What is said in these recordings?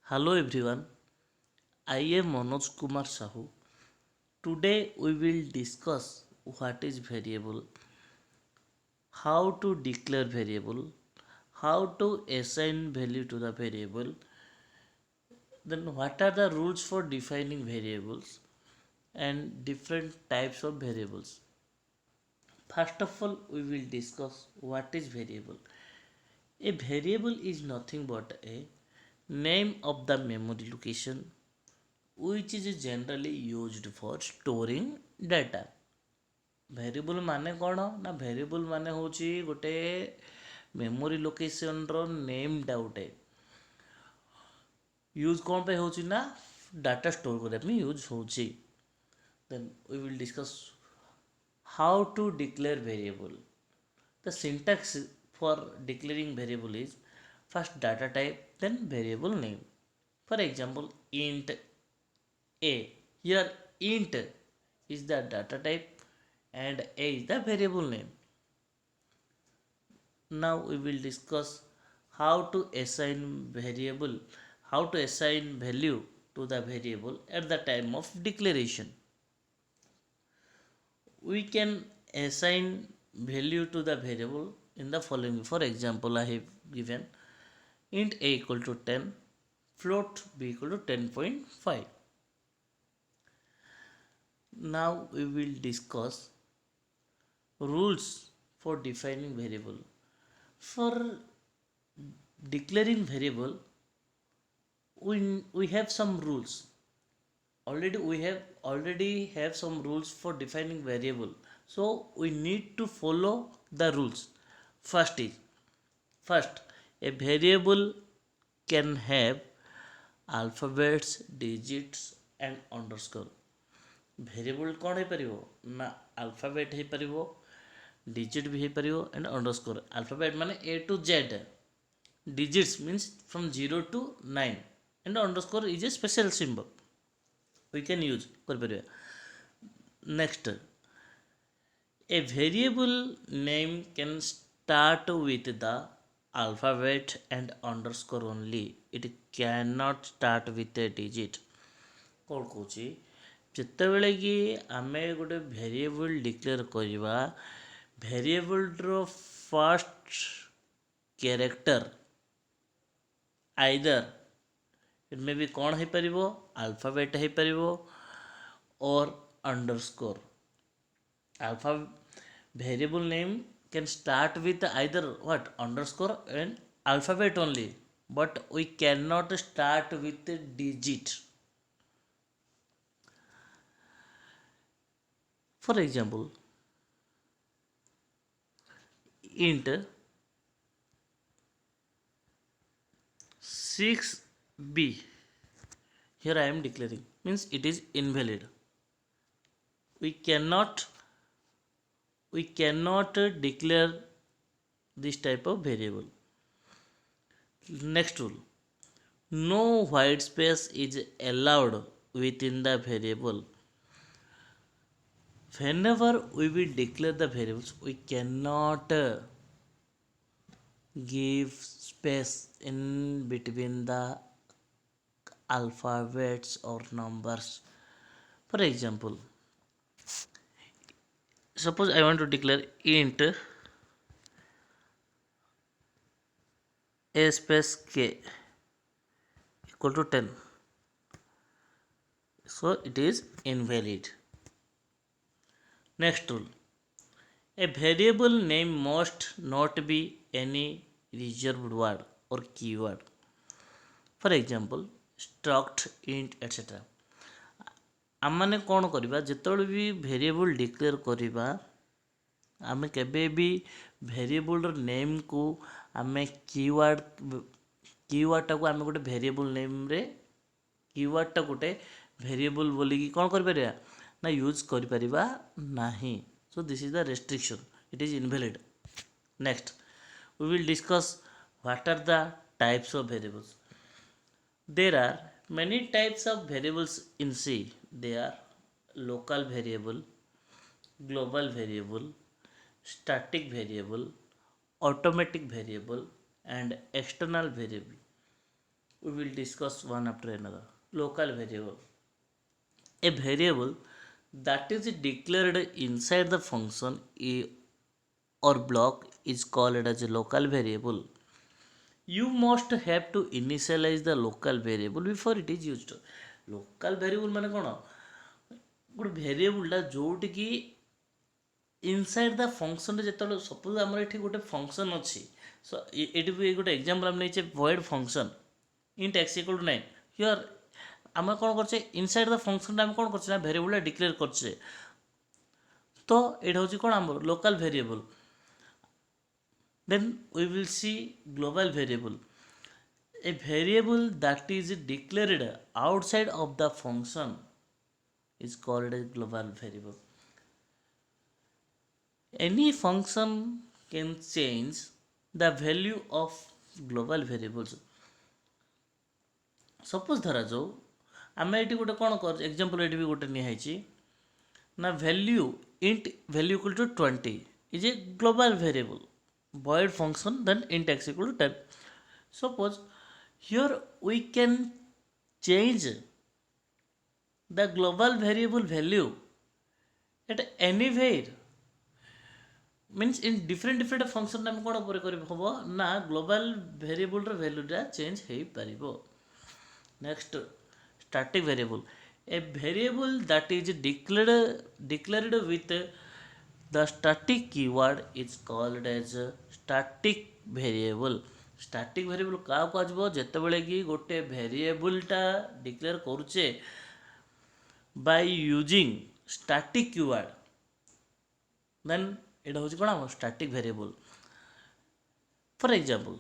Hello everyone, I am Manoj Kumar Sahu. Today we will discuss what is variable, how to declare variable, how to assign value to the variable, then what are the rules for defining variables and different types of variables. First of all, we will discuss what is variable. A variable is nothing but a name of the memory location which is generally used for storing data. Variable ମାନେ କ'ଣ ନା variable ମାନେ ହେଉଛି ଗୋଟେ memory ଲୋକେସନ୍ର ନେମ୍ଟା ଗୋଟେ use କ'ଣ ପାଇଁ ହେଉଛି ନା ଡାଟା ଷ୍ଟୋର୍ କରିବା ପାଇଁ ୟୁଜ୍ ହେଉଛି। Then we will discuss how to declare variable. The syntax for declaring variable is first data type then variable name. For example int a, here int is the data type and a is the variable name. Now we will discuss how to assign variable, how to assign value to the variable at the time of declaration. We can assign value to the variable in the following. For example, I have given int a equal to 10, float b equal to 10.5. Now we will discuss rules for defining variable. For declaring variable, we have some rules. We already have some rules for defining variable, so we need to follow the rules. First, a variable can have alphabets, digits and underscore. Variable କ'ଣ ହେଇପାରିବ ନା Alphabet ହେଇପାରିବ, digit ବି ହେଇପାରିବ and ଅଣ୍ଡରସ୍କୋର। Alphabet ମାନେ A to Z, digits means from 0 to 9 and underscore is a special symbol we can use କରିପାରିବା। Next, a variable name can start with the alphabet and underscore only. It cannot start with a digit. କ'ଣ କହୁଛି, ଯେତେବେଳେ କି ଆମେ ଗୋଟେ variable declare କରିବା, ଭେରିଏବଲ୍ର first character either ଇଟ୍ ମେ ବି କ'ଣ ହେଇପାରିବ, ଆଲଫାବେଟ୍ ହେଇପାରିବ ଅର୍ ଅଣ୍ଡରସ୍କୋର। Variable name can start with either what, underscore and alphabet only, but we cannot start with a digit. For example, int 6b, here I am declaring, means it is invalid. We cannot declare this type of variable. Next rule, no white space is allowed within the variable. Whenever we will declare the variables, we cannot give space in between the alphabets or numbers. For example, suppose I want to declare int a space k equal to 10, so it is invalid. Next rule, a variable name must not be any reserved word or keyword. For example, struct, int, etc. आमने कौन करिबा, जेतବେଳେ भी variable declare करिबा, आमे केबे भी variable name को आमे कीवर्ड टाको आमे गोटे वेरिएबल नेम रे कीवर्ड टा गोटे वेरिएबल बोली कि कौन करि परिबा ना यूज करि परिबा नाही। So this is the restriction, it is invalid. Next, we will discuss what are the types of variables. There are many types of variables in C. They are local variable, global variable, static variable, automatic variable and external variable. we will discuss one after another. Local variable. A variable that is declared inside the function or block is called as a local variable. You must have to initialize the local variable before it is used. Local variable माने कौन गोटे भेरिएबलटा जोटिकी inside the function जो suppose आम ये गोटे function अच्छी सो ये भी गोटे एग्जांपल आम नहीं void function int x equal to 9 here आम कौन करचे इनसाइड द फंक्शन आम कौन करचे ना भेरिएबल डिक्लेयर करचे तो ये हूँ कौन आम local variable then we will see global variable. A variable that is declared outside of the function is called a global variable. Any function can change the value of global variables. Suppose धरा जाओ आम ये गोटे कौन कर example ये भी गोटे निहाई ना value int value equal to 20 is a global variable void function then int x equal to 10. Suppose here we can change the global variable value at anywhere means in different function ଆମେ କ'ଣ ହେବ ନା global variable ର valueଟା change ହେଇପାରିବ. Next static variable. A variable that is declared with the static keyword is called as static variable. static variable क्या कहबो जेतेबेले कि गोटे वेरिएबलटा डिक्लेयर करूचे by using static keyword then it होची कोन हम static variable. For example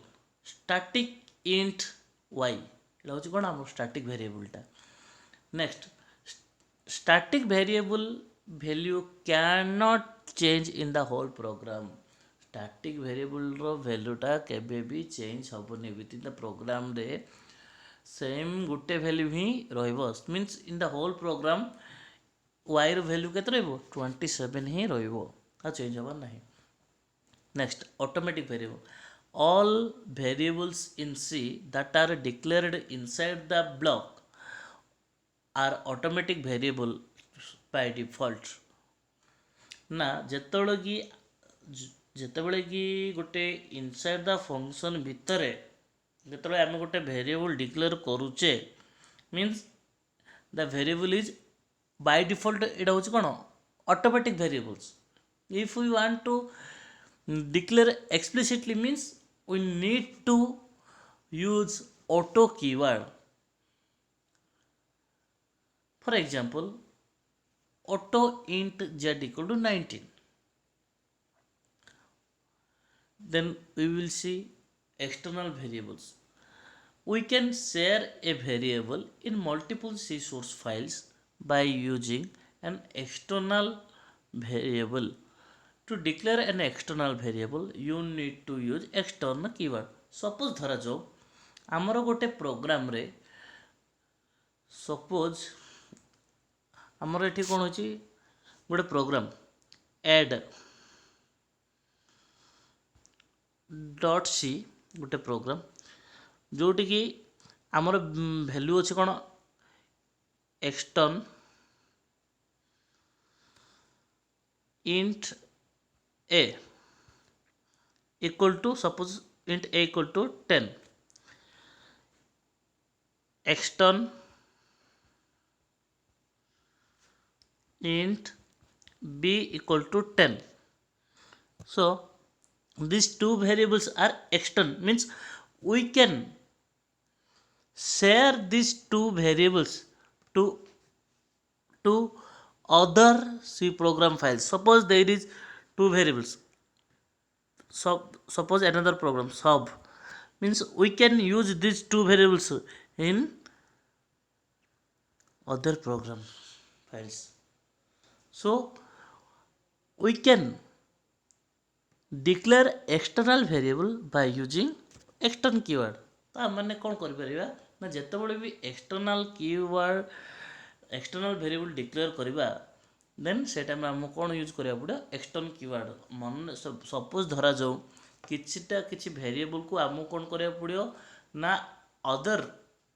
static int y it होची कोन हम static variable टा. Next static variable value cannot change in the whole program. Static variable row value टा केबे भी change होबोनी within the program रे same Gute value he रहइबो means in the whole program y row value केते रहइबो 27 ही रहइबो आ change होबा नाही. Next automatic variable. All variables in C that are declared inside the block are automatic variable by default. ना ଯେତେବେଳେ କି गोटे inside the function भितर ଯେତେବେଳେ ଆମେ गोटे वेरिएबल डिक्लेयर करूचे means the variable is by default एटा होची कोन automatic variables. If we want to declare explicitly means we need to use auto keyword. For example auto int z equal to 19. Then we will see external variables. We can share a variable in multiple C source files by using an external variable. To declare an external variable you need to use external keyword. Suppose धरा जाओ आमर गोटे programme रे suppose आमर ये कौन हो गोटे प्रोग्राम add डॉट सी गोटे प्रोग्राम जोटी कि आमर वैल्यू अच्छे कौन extern int a equal to suppose int a equal to 10 extern int b equal to 10. So these two variables are external means we can share these two variables to other C program files. Suppose there is two variables. So suppose another program sub means we can use these two variables in other program files. So we can declare external variable by using external keyword. तो आम मैंने कौन करिपरिबा ना जेतेबेले भी external keyword external variable declare करिबा then से time आम कौन यूज करिया पड़े external keyword. मन सपोज धरा जाऊ किछिटा किछि वेरिएबल को आम कौन करिया पड़ियो ना अदर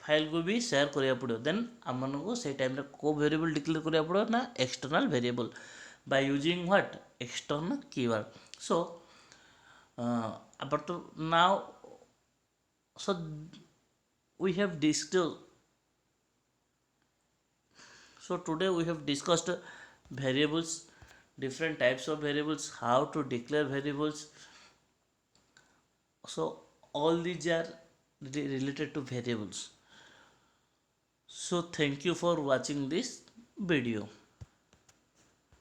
फाइल को भी सेयार करा पड़ो देन आम से टाइम को वेरिएबल डिक्लेयर करा पड़ो ना external variable by using what external keyword so but now so we have discussed so today we have discussed variables, different types of variables, how to declare variables. So all these are related to variables. So thank you for watching this video.